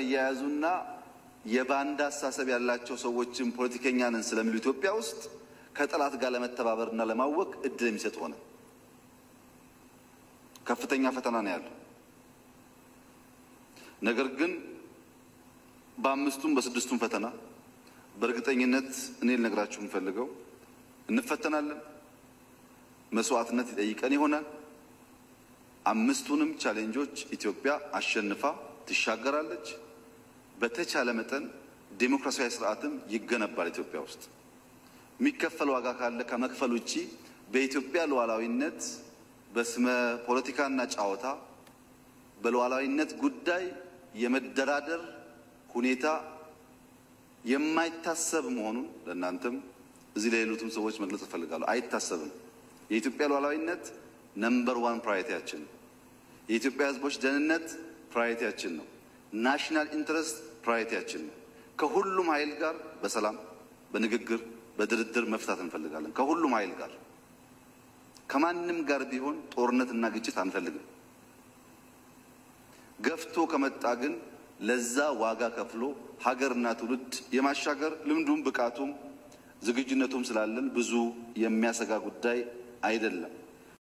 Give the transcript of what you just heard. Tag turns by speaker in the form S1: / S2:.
S1: መያያዙና የባንዳ አሳሰብ ያላቸው ሰዎችን ፖለቲከኛ ነን ስለሚሉ ኢትዮጵያ ውስጥ ከጠላት ጋር ለመተባበርና ለማወቅ እድል የሚሰጥ ሆነ። ከፍተኛ ፈተና ነው ያለው። ነገር ግን በአምስቱም በስድስቱም ፈተና በእርግጠኝነት እኔ ልነግራችሁ የምፈልገው እንፈተናለን። መስዋዕትነት ይጠይቀን ይሆናል። አምስቱንም ቻሌንጆች ኢትዮጵያ አሸንፋ ትሻገራለች። በተቻለ መጠን ዲሞክራሲያዊ ስርዓትም ይገነባል። ኢትዮጵያ ውስጥ የሚከፈል ዋጋ ካለ ከመክፈል ውጪ በኢትዮጵያ ሉዓላዊነት በስመ ፖለቲካና ጫወታ በሉዓላዊነት ጉዳይ የመደራደር ሁኔታ የማይታሰብ መሆኑን ለእናንተም እዚህ ላይ ያሉትም ሰዎች መግለጽ ፈልጋለሁ። አይታሰብም። የኢትዮጵያ ሉዓላዊነት ነምበር 1 ፕራዮሪቲያችን ነው። የኢትዮጵያ ሕዝቦች ደህንነት ፕራዮሪቲያችን ነው። ናሽናል ኢንተረስት ፕራዮሪቲያችን ነው። ከሁሉም ኃይል ጋር በሰላም በንግግር በድርድር መፍታት እንፈልጋለን። ከሁሉም ኃይል ጋር ከማንም ጋር ቢሆን ጦርነትና ግጭት አንፈልግም። ገፍቶ ከመጣ ግን ለዛ ዋጋ ከፍሎ ሀገርና ትውልድ የማሻገር ልምዱም ብቃቱም ዝግጁነቱም ስላለን ብዙ የሚያሰጋ ጉዳይ አይደለም።